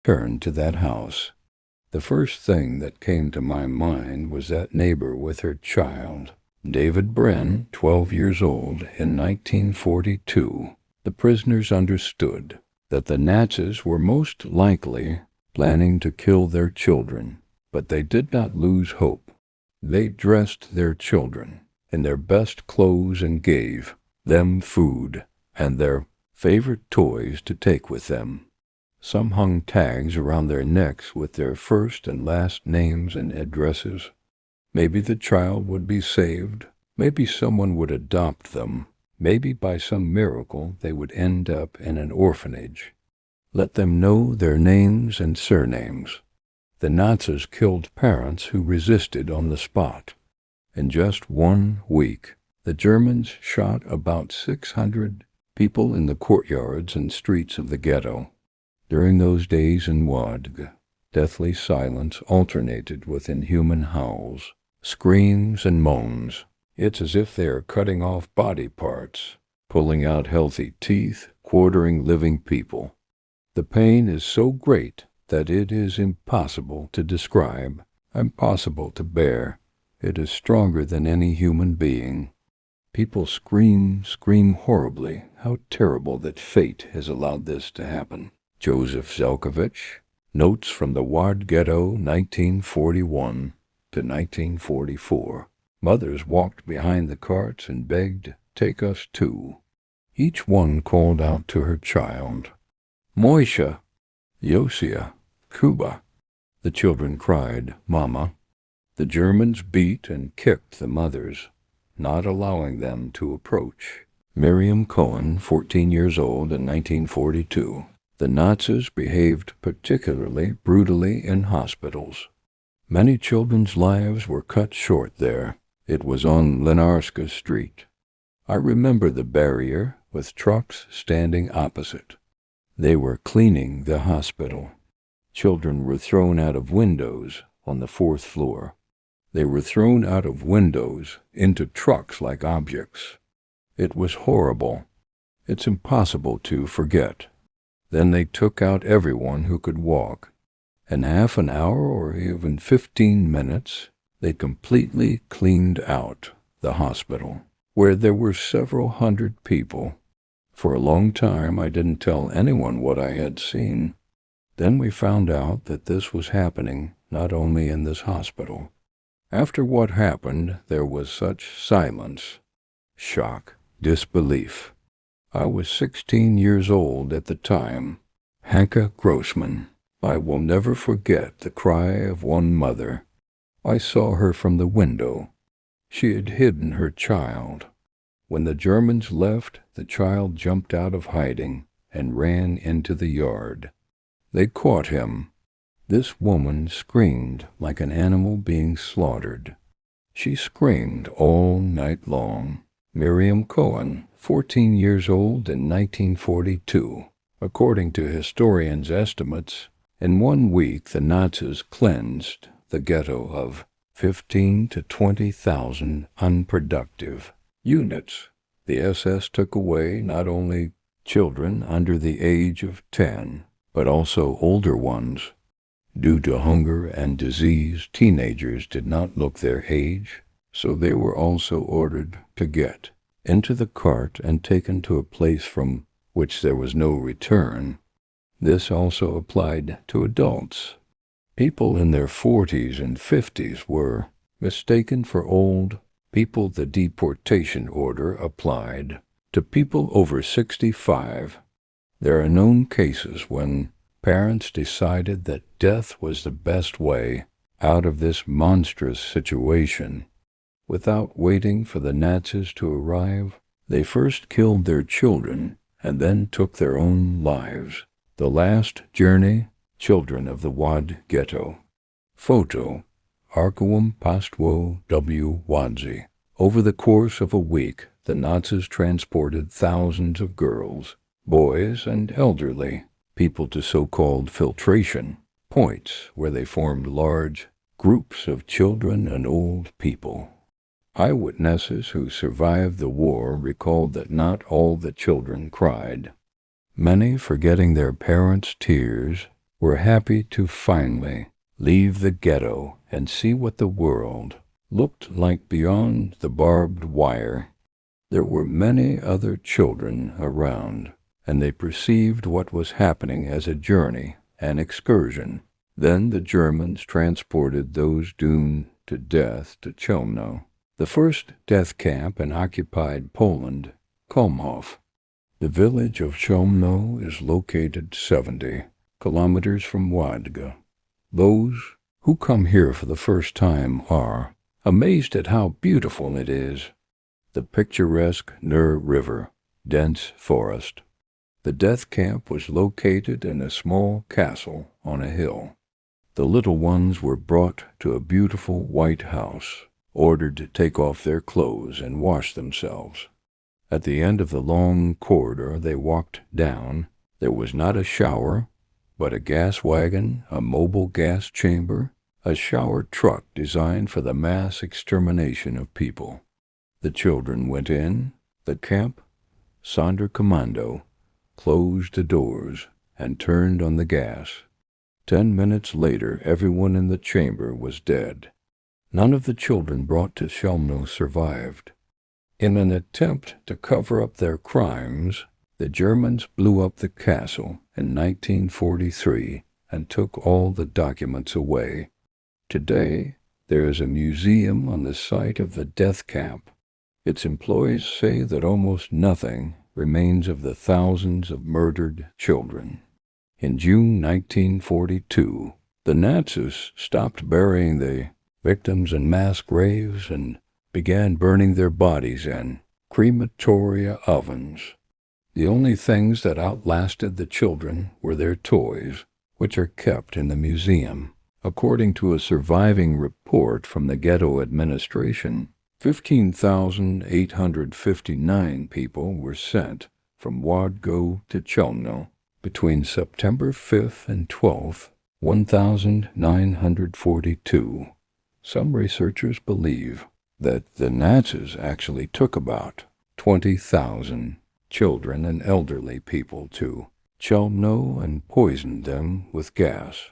turned to that house. The first thing that came to my mind was that neighbor with her child, David Brin, 12 years old, in 1942. The prisoners understood that the Nazis were most likely planning to kill their children, but they did not lose hope. They dressed their children in their best clothes and gave them food and their favorite toys to take with them. Some hung tags around their necks with their first and last names and addresses. Maybe the child would be saved. Maybe someone would adopt them. Maybe by some miracle they would end up in an orphanage. Let them know their names and surnames. The Nazis killed parents who resisted on the spot. In just 1 week, the Germans shot about 600 people in the courtyards and streets of the ghetto. During those days in Wadg, deathly silence alternated with inhuman howls, screams, and moans. It's as if they are cutting off body parts, pulling out healthy teeth, quartering living people. The pain is so great that it is impossible to describe, impossible to bear. It is stronger than any human being. People scream horribly. How terrible that fate has allowed this to happen. Joseph Zelkovich, Notes from the Wad Ghetto, 1941 to 1944. Mothers walked behind the carts and begged, "Take us too." Each one called out to her child, "Moisha, Yosia, Kuba." The children cried, "Mama." The Germans beat and kicked the mothers, not allowing them to approach. Miriam Cohen, 14 years old in 1942. The Nazis behaved particularly brutally in hospitals. Many children's lives were cut short there. It was on Lenarska Street. I remember the barrier with trucks standing opposite. They were cleaning the hospital. Children were thrown out of windows on the 4th floor. They were thrown out of windows into trucks like objects. It was horrible. It's impossible to forget. Then they took out everyone who could walk. In half an hour or even 15 minutes, they completely cleaned out the hospital, where there were several hundred people. For a long time, I didn't tell anyone what I had seen. Then we found out that this was happening not only in this hospital. After what happened, there was such silence, shock, disbelief. I was 16 years old at the time. Hanka Grossman. I will never forget the cry of one mother. I saw her from the window. She had hidden her child. When the Germans left, the child jumped out of hiding and ran into the yard. They caught him. This woman screamed like an animal being slaughtered. She screamed all night long. Miriam Cohen, 14 years old in 1942. According to historians' estimates, in 1 week the Nazis cleansed the ghetto of 15 to 20,000 unproductive units. The SS took away not only children under the age of 10, but also older ones. Due to hunger and disease, teenagers did not look their age, so they were also ordered to get into the cart and taken to a place from which there was no return. This also applied to adults. People in their 40s and 50s were mistaken for old people. The deportation order applied to people over 65. There are known cases when parents decided that death was the best way out of this monstrous situation. Without waiting for the Nazis to arrive, they first killed their children and then took their own lives. The Last Journey, Children of the Wad Ghetto. Photo, Arkuum Pastwo W. Wadzi. Over the course of a week, the Nazis transported thousands of girls, boys, and elderly people to so-called filtration points where they formed large groups of children and old people. Eyewitnesses who survived the war recalled that not all the children cried. Many, forgetting their parents' tears, were happy to finally leave the ghetto and see what the world looked like beyond the barbed wire. There were many other children around, and they perceived what was happening as a journey, an excursion. Then the Germans transported those doomed to death to Chelmno, the first death camp in occupied Poland, Kulmhof. The village of Chelmno is located 70 kilometers from Wadga. Those who come here for the first time are amazed at how beautiful it is. The picturesque Nur River, dense forest. The death camp was located in a small castle on a hill. The little ones were brought to a beautiful white house, ordered to take off their clothes and wash themselves. At the end of the long corridor they walked down, there was not a shower, but a gas wagon, a mobile gas chamber, a shower truck designed for the mass extermination of people. The children went in, the camp Sonderkommando closed the doors and turned on the gas. 10 minutes later, everyone in the chamber was dead. None of the children brought to Chelmno survived. In an attempt to cover up their crimes, the Germans blew up the castle in 1943 and took all the documents away. Today, there is a museum on the site of the death camp. Its employees say that almost nothing remains of the thousands of murdered children. In June 1942, the Nazis stopped burying the victims in mass graves and began burning their bodies in crematoria ovens. The only things that outlasted the children were their toys, which are kept in the museum. According to a surviving report from the ghetto administration, 15,859 people were sent from Wadgo to Chelmno. Between September 5th and 12th, 1,942. Some researchers believe that the Nazis actually took about 20,000 children and elderly people to Chelmno and poisoned them with gas.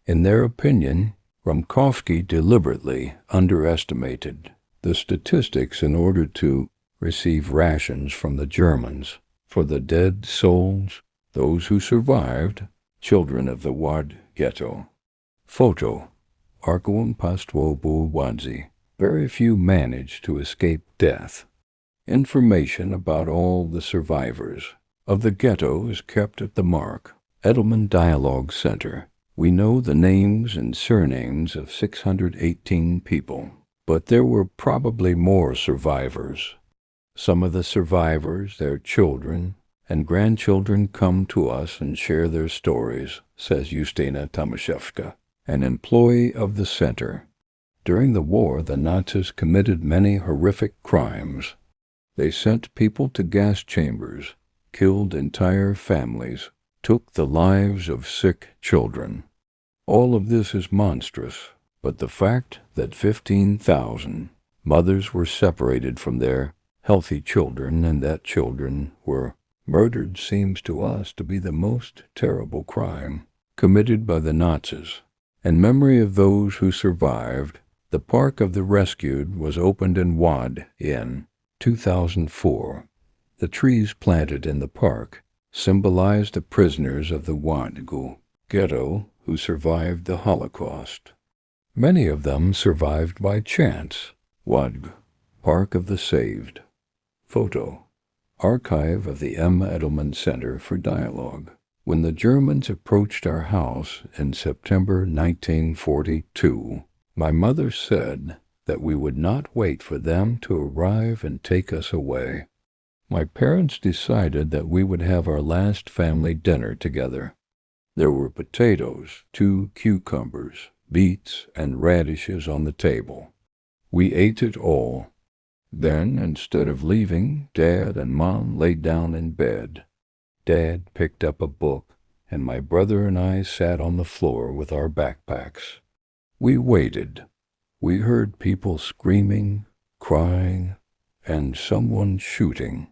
In their opinion, Rumkowski deliberately underestimated the statistics in order to receive rations from the Germans for the dead souls, those who survived, children of the Wad ghetto. Photo: Arkoum Pastwobu Wadzi. Very few managed to escape death. Information about all the survivors of the ghetto is kept at the Mark Edelman Dialogue Center. We know the names and surnames of 618 people, but there were probably more survivors. Some of the survivors, their children, and grandchildren come to us and share their stories, says Justina Tomaszewska, an employee of the center. During the war, the Nazis committed many horrific crimes. They sent people to gas chambers, killed entire families, took the lives of sick children. All of this is monstrous, but the fact that 15,000 mothers were separated from their healthy children and that children were murdered seems to us to be the most terrible crime committed by the Nazis. In memory of those who survived, the Park of the Rescued was opened in Wad in 2004. The trees planted in the park symbolize the prisoners of the Wadgu ghetto who survived the Holocaust. Many of them survived by chance. Wadg, Park of the Saved. Photo: Archive of the M. Edelman Center for Dialogue. When the Germans approached our house in September 1942, my mother said that we would not wait for them to arrive and take us away. My parents decided that we would have our last family dinner together. There were potatoes, 2 cucumbers, beets, and radishes on the table. We ate it all. Then, instead of leaving, Dad and Mom laid down in bed. Dad picked up a book, and my brother and I sat on the floor with our backpacks. We waited. We heard people screaming, crying, and someone shooting.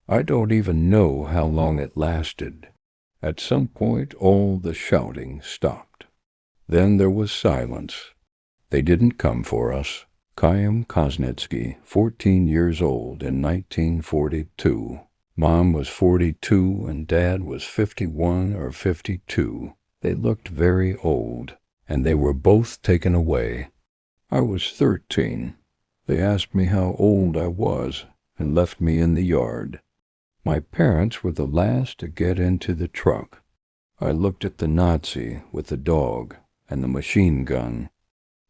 I don't even know how long it lasted. At some point, all the shouting stopped. Then there was silence. They didn't come for us. Chaim Koznetsky, 14 years old in 1942. Mom was 42 and Dad was 51 or 52. They looked very old, and they were both taken away. I was 13. They asked me how old I was and left me in the yard. My parents were the last to get into the truck. I looked at the Nazi with the dog and the machine gun.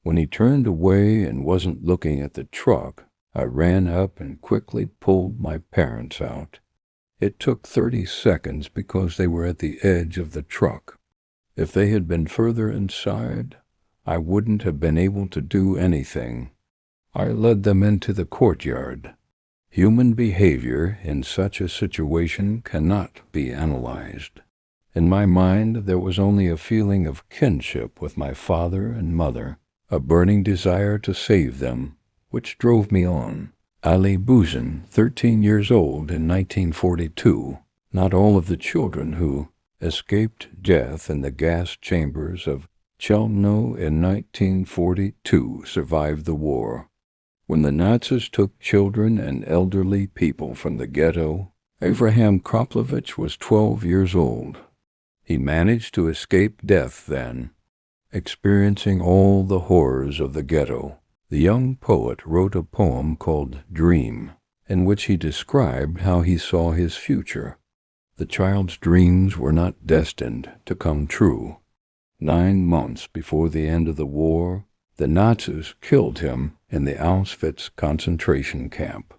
When he turned away and wasn't looking at the truck, I ran up and quickly pulled my parents out. It took 30 seconds because they were at the edge of the truck. If they had been further inside, I wouldn't have been able to do anything. I led them into the courtyard. Human behavior in such a situation cannot be analyzed. In my mind, there was only a feeling of kinship with my father and mother, a burning desire to save them, which drove me on. Ali Buzin, 13 years old in 1942. Not all of the children who escaped death in the gas chambers of Chelmno in 1942 survived the war. When the Nazis took children and elderly people from the ghetto, Avraham Kroplovich was 12 years old. He managed to escape death then. Experiencing all the horrors of the ghetto, the young poet wrote a poem called Dream, in which he described how he saw his future. The child's dreams were not destined to come true. 9 months before the end of the war, the Nazis killed him in the Auschwitz concentration camp.